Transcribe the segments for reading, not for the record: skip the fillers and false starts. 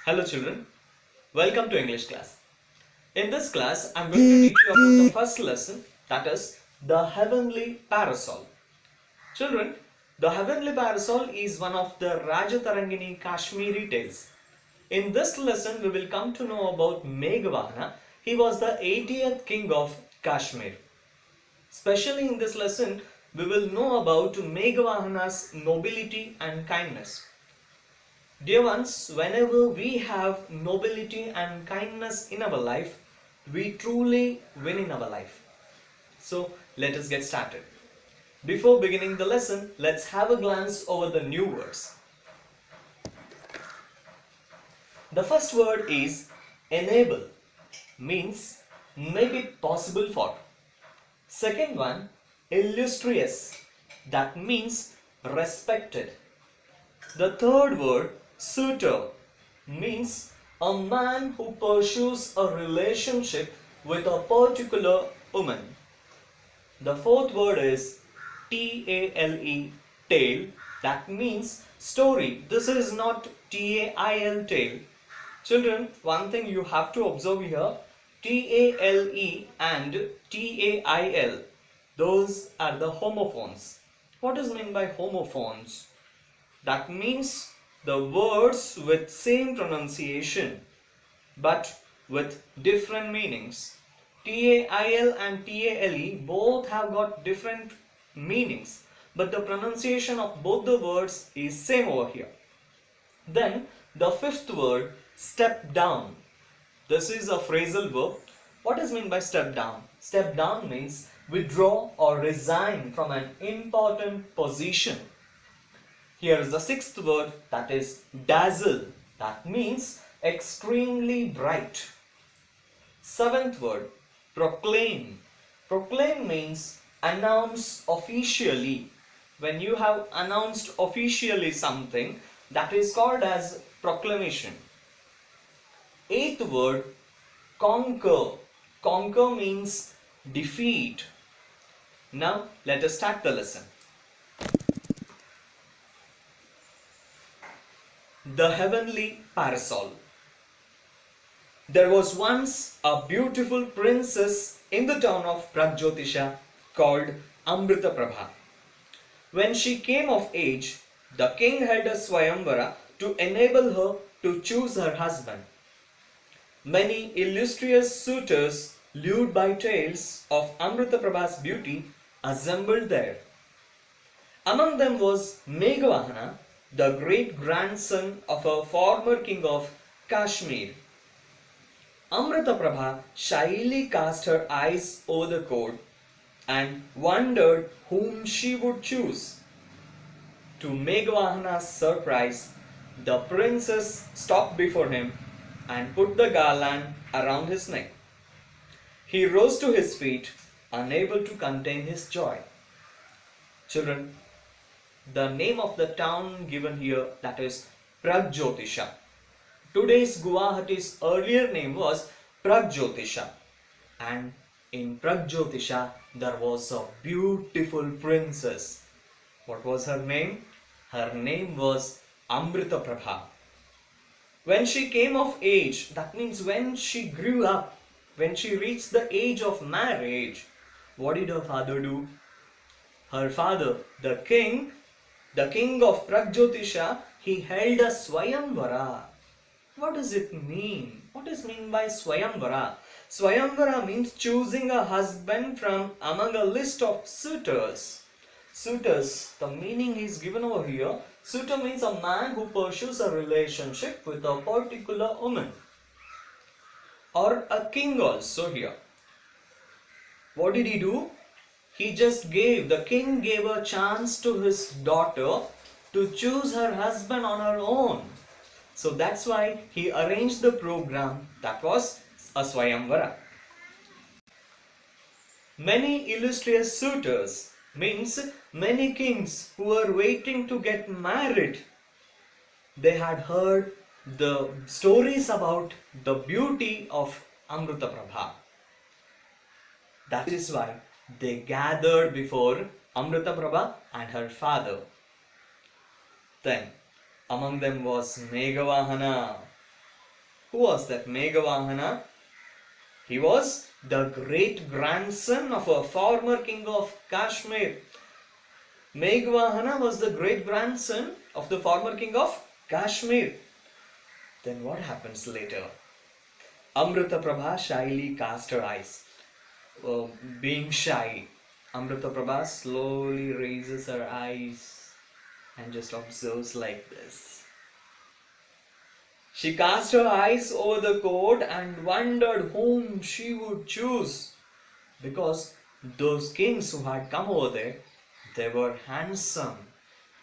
Hello children, welcome to English class. In this class, I am going to teach you about the first lesson, that is the Heavenly Parasol. Children, the Heavenly Parasol is one of the Rajatarangini Kashmiri tales. In this lesson, we will come to know about Megavahana. He was the 80th king of Kashmir. Especially in this lesson, we will know about Megavahana's nobility and kindness. Dear ones, whenever we have nobility and kindness in our life, we truly win in our life. So let us get started. Before beginning the lesson, let's have a glance over the new words. The first word is enable, means make it possible for. Second one, illustrious, that means respected. The third word, suitor, means a man who pursues a relationship with a particular woman. The fourth word is tale, tale, that means story. This is not tail, tale. Children, one thing you have to observe here, tale and tail, those are the homophones. What is meant by homophones? That means the words with same pronunciation but with different meanings. TAIL and TALE both have got different meanings, but the pronunciation of both the words is same over here. Then the fifth word, step down. This is a phrasal verb. What is meant by step down? Step down means withdraw or resign from an important position. Here is the sixth word, that is dazzle, that means extremely bright. Seventh word, proclaim. Proclaim means announce officially. When you have announced officially something, that is called as proclamation. Eighth word, conquer. Conquer means defeat. Now let us start the lesson. The Heavenly Parasol. There was once a beautiful princess in the town of Pragjyotisha called Amritaprabha. When she came of age, the king held a swayamvara to enable her to choose her husband. Many illustrious suitors, lured by tales of Amritaprabha's beauty, assembled there. Among them was Megavahana, the great-grandson of a former king of Kashmir. Amritaprabha shyly cast her eyes over the court and wondered whom she would choose. To Megavahana's surprise, the princess stopped before him and put the garland around his neck. He rose to his feet, unable to contain his joy. Children, the name of the town given here, that is Pragjyotisha. Today's Guwahati's earlier name was Pragjyotisha, and in Pragjyotisha there was a beautiful princess. What was her name? Her name was Amritaprabha. When she came of age, that means when she grew up, when she reached the age of marriage, what did her father do? Her father, the king of Pragjyotisha, he held a swayamvara. What does it mean? What is meant by swayamvara? Swayamvara means choosing a husband from among a list of suitors. Suitors, the meaning is given over here. Suitor means a man who pursues a relationship with a particular woman. Or a king also here. What did he do? The king gave a chance to his daughter to choose her husband on her own. So that's why he arranged the program, that was a swayamvara. Many illustrious suitors means many kings who were waiting to get married. They had heard the stories about the beauty of Amritaprabha. That is why they gathered before Amritaprabha and her father. Then among them was Megavahana. Who was that? Megavahana. He was the great grandson of a former king of Kashmir. Megavahana was the great grandson of the former king of Kashmir. Then what happens later? Amrita Prabha shyly cast her eyes. Being shy, Amrita Prabha slowly raises her eyes and just observes like this. She cast her eyes over the court and wondered whom she would choose, because those kings who had come over there, they were handsome,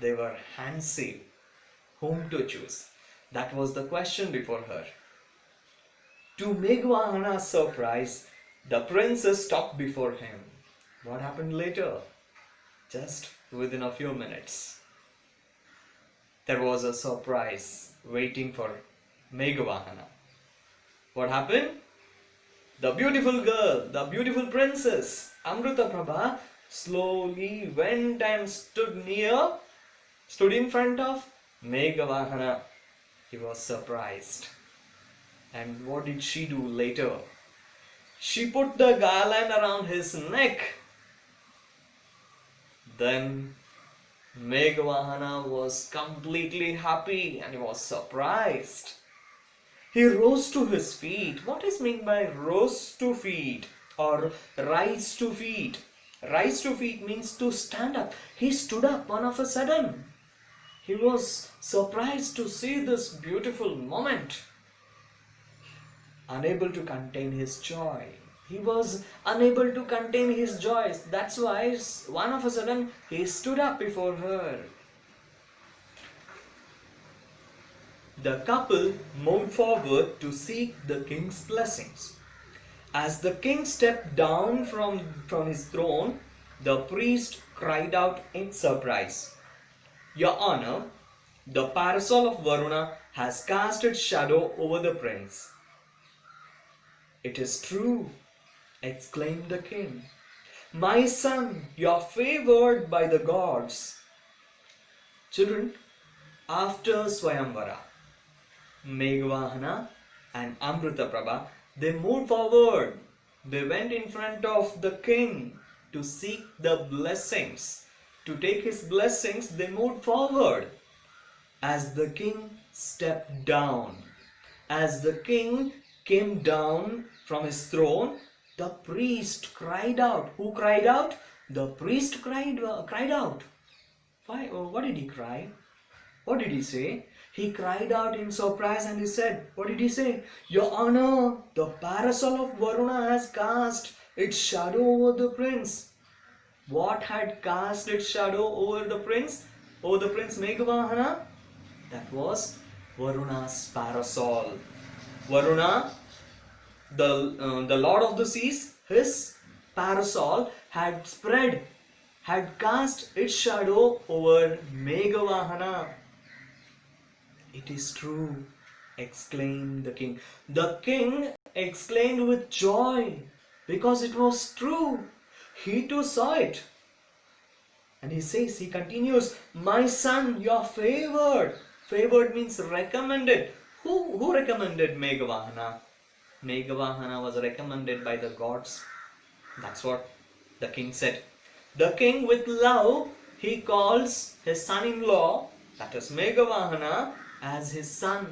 they were handsome. Whom to choose? That was the question before her. To Megavahana's surprise, the princess stopped before him. What happened later? Just within a few minutes, there was a surprise waiting for Megavahana. What happened? The beautiful girl, the beautiful princess, Amrita Prabha, slowly went and stood in front of Megavahana. He was surprised. And what did she do later? She put the garland around his neck. Then Megavahana was completely happy and he was surprised. He rose to his feet. What is meant by rose to feet or rise to feet? Rise to feet means to stand up. He stood up all of a sudden. He was surprised to see this beautiful moment. Unable to contain his joy. He was unable to contain his joy. That's why one of a sudden he stood up before her. The couple moved forward to seek the king's blessings. As the king stepped down from his throne, the priest cried out in surprise, "Your Honor, the parasol of Varuna has cast its shadow over the prince." "It is true," exclaimed the king. "My son, you are favored by the gods." Children, after swayamvara, Megavahana and Amrita Prabha, they moved forward. They went in front of the king to seek the blessings. To take his blessings, they moved forward. As the king stepped down, as the king came down from his throne, the priest cried out. Who cried out? The priest cried out. Why? What did he cry? What did he say? He cried out in surprise and he said, what did he say? "Your Honor, the parasol of Varuna has cast its shadow over the prince." What had cast its shadow over the prince? Over the prince Megavahana? That was Varuna's parasol. Varuna, the Lord of the Seas, his parasol had cast its shadow over Megavahana. "It is true," exclaimed the king. The king exclaimed with joy because it was true. He too saw it. And he continues, "My son, you are favored." Favored means recommended. Who recommended Megavahana? Megavahana was recommended by the gods. That's what the king said. The king, with love, he calls his son-in-law, that is Megavahana, as his son.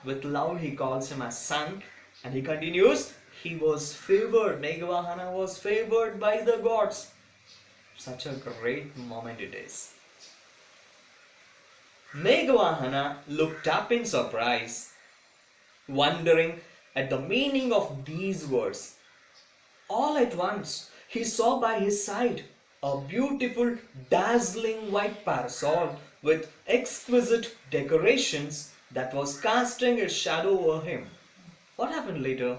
With love he calls him as son, and he continues, he was favored. Megavahana was favored by the gods. Such a great moment it is. Megavahana looked up in surprise, wondering at the meaning of these words. All at once he saw by his side a beautiful, dazzling white parasol with exquisite decorations that was casting its shadow over him. What happened later?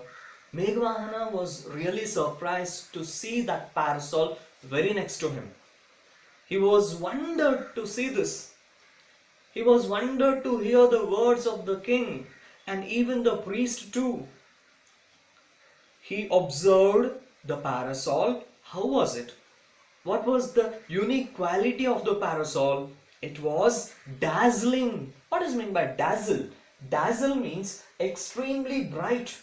Megavahana was really surprised to see that parasol very next to him. He was wondered to see this. He was wondered to hear the words of the king and even the priest too. He observed the parasol. How was it? What was the unique quality of the parasol? It was dazzling. What is meant by dazzle? Dazzle means extremely bright.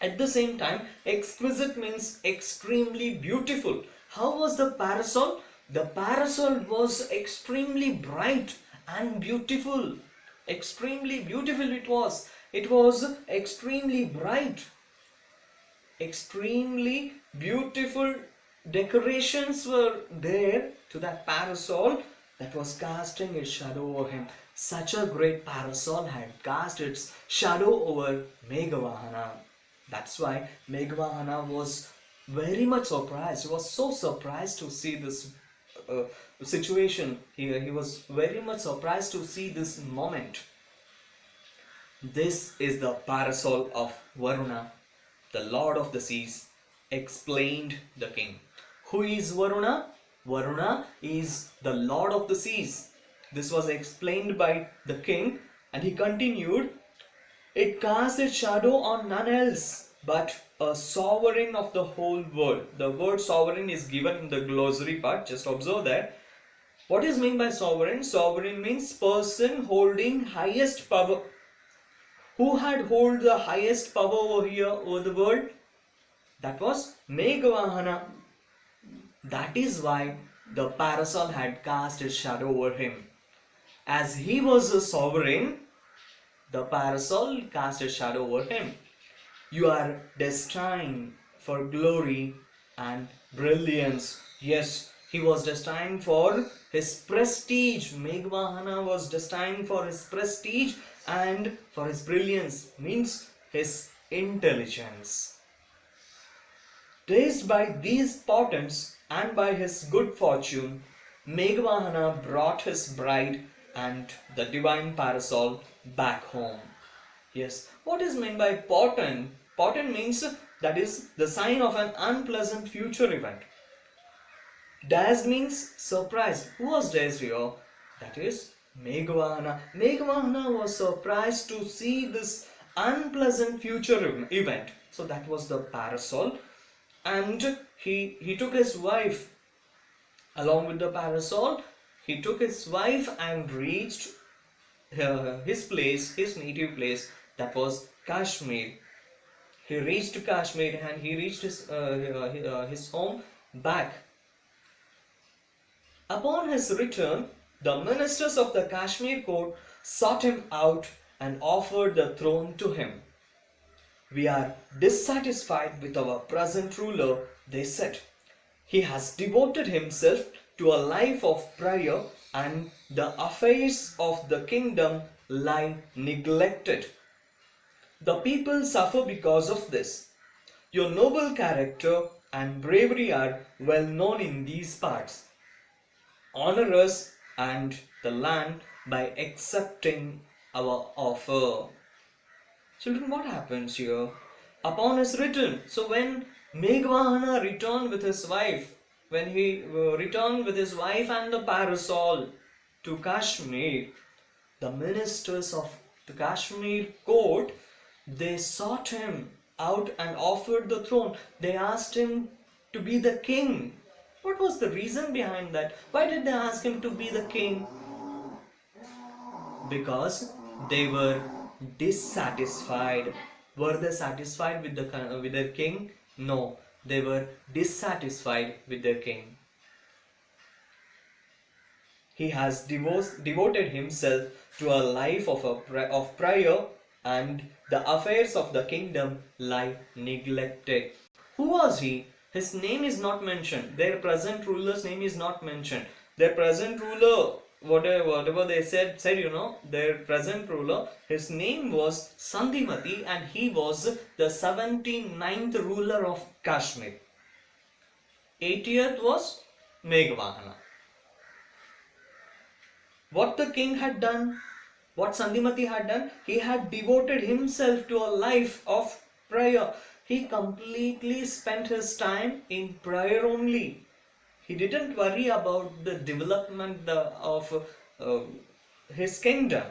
At the same time, exquisite means extremely beautiful. How was the parasol? The parasol was extremely bright and beautiful. Extremely beautiful it was. It was extremely bright. Extremely beautiful decorations were there to that parasol that was casting its shadow over him. Such a great parasol had cast its shadow over Megavahana. That's why Megavahana was very much surprised. He was so surprised to see this situation here. He was very much surprised to see this moment. This is the parasol of Varuna, the Lord of the Seas, explained the king. Who is Varuna? Varuna is the Lord of the Seas. This was explained by the king, and he continued, it casts its shadow on none else but a sovereign of the whole world. The word sovereign is given in the glossary part. Just observe that. What is meant by sovereign? Sovereign means person holding highest power. Who had hold the highest power over here, over the world? That was Megavahana. That is why the parasol had cast its shadow over him. As he was a sovereign, the parasol cast a shadow over him. You are destined for glory and brilliance. Yes, he was destined for his prestige. Megavahana was destined for his prestige and for his brilliance, means his intelligence. Raised by these portents and by his good fortune, Megavahana brought his bride and the divine parasol back home. Yes, what is meant by portent? Portent means that is the sign of an unpleasant future event. Dazed means surprised. Who was dazed here? That is Megavahana. Megavahana was surprised to see this unpleasant future event. So that was the parasol. And he took his wife along with the parasol. He took his wife and reached his place, his native place, that was Kashmir. He reached Kashmir and he reached his home back. Upon his return, the ministers of the Kashmir court sought him out and offered the throne to him. We are dissatisfied with our present ruler, they said. He has devoted himself to a life of prayer and the affairs of the kingdom lie neglected. The people suffer because of this. Your noble character and bravery are well known in these parts. Honor us and the land by accepting our offer. Children, what happens here? Upon his return, so when Megavahana returned with his wife, when he returned with his wife and the parasol to Kashmir, the ministers of the Kashmir court, they sought him out and offered the throne. They asked him to be the king. What was the reason behind that? Why did they ask him to be the king? Because they were dissatisfied. Were they satisfied with their king? No, they were dissatisfied with their king. He has devoted himself to a life of prayer, and the affairs of the kingdom lie neglected. Who was he? His name is not mentioned. Their present ruler's name is not mentioned. Their present ruler, whatever they said, their present ruler, his name was Sandhimati, and he was the 79th ruler of Kashmir. 80th was Megavahana. What the king had done, what Sandhimati had done, he had devoted himself to a life of prayer. He completely spent his time in prayer only. He didn't worry about the development of his kingdom.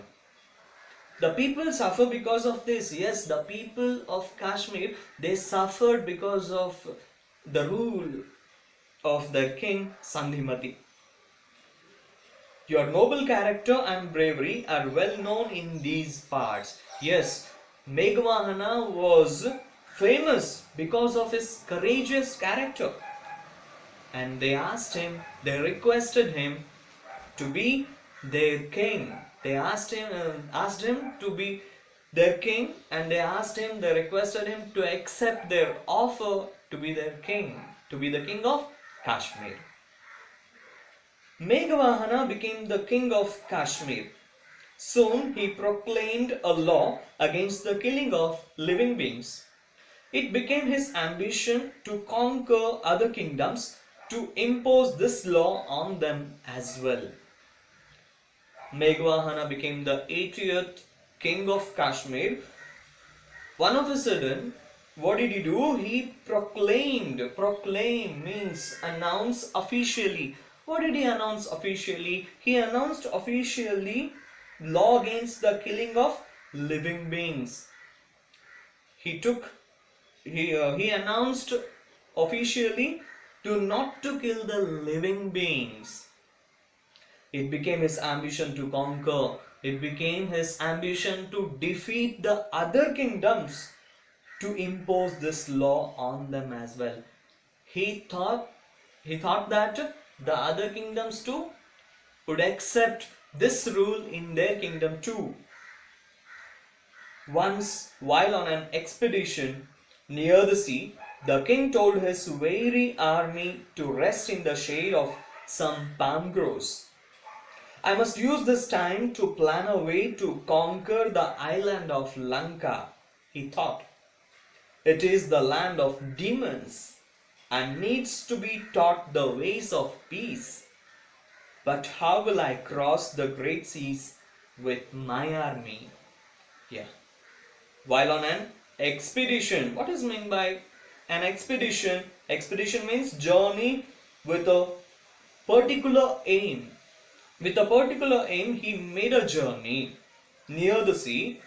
The people suffer because of this. Yes, the people of Kashmir, they suffered because of the rule of the king Sandhimati. Your noble character and bravery are well known in these parts. Yes, Megavahana was famous because of his courageous character. And they requested him to be their king. They asked him to be their king, and they requested him to accept their offer to be their king, to be the king of Kashmir. Megavahana became the king of Kashmir. Soon he proclaimed a law against the killing of living beings. It became his ambition to conquer other kingdoms to impose this law on them as well. Megavahana became the 80th king of Kashmir. One of a sudden, what did he do? He proclaimed. Proclaim means announce officially. What did he announce officially? He announced officially law against the killing of living beings. He announced officially not to kill the living beings. It became his ambition to conquer. It became his ambition to defeat the other kingdoms, to impose this law on them as well. He thought that the other kingdoms too would accept this rule in their kingdom too. Once, while on an expedition near the sea, the king told his weary army to rest in the shade of some palm groves. I must use this time to plan a way to conquer the island of Lanka, he thought. It is the land of demons and needs to be taught the ways of peace. But how will I cross the great seas with my army? Yeah. While on an expedition. What is meant by an expedition? Expedition means journey with a particular aim. With a particular aim, he made a journey near the sea.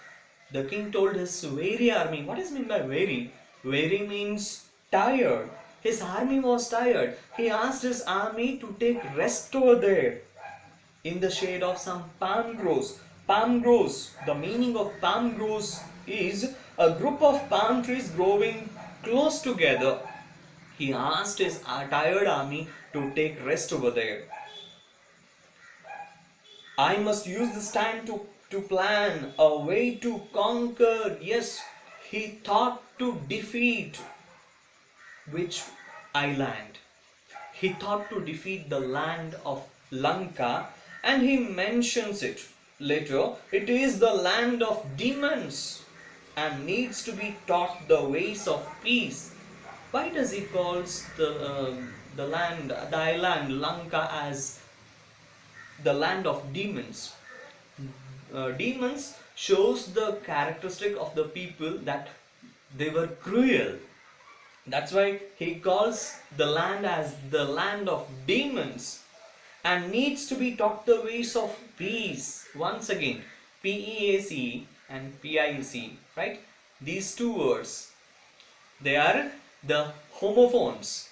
The king told his weary army. What is meant by weary? Weary means tired. His army was tired. He asked his army to take rest over there in the shade of some palm groves. Palm groves. The meaning of palm groves is a group of palm trees growing close together. He asked his tired army to take rest over there. I must use this time to plan a way to conquer. Yes, he thought to defeat which island? He thought to defeat the land of Lanka, and he mentions it later. It is the land of demons and needs to be taught the ways of peace. Why does he calls the island Lanka as the land of demons? Demons shows the characteristic of the people that they were cruel. That's why he calls the land as the land of demons and needs to be taught the ways of peace. Once again, P-E-A-C and P-I-E-C, right? These two words, they are the homophones,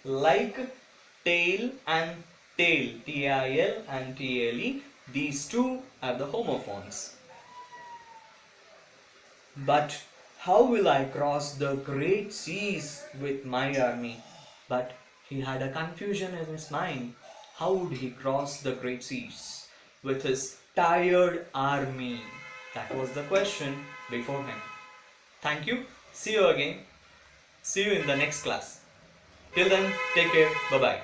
like tail and tail, T-I-L and T-L-E. These two are the homophones. But how will I cross the great seas with my army? But he had a confusion in his mind. How would he cross the great seas with his tired army? That was the question before him. Thank you. See you again. See you in the next class. Till then, take care. Bye-bye.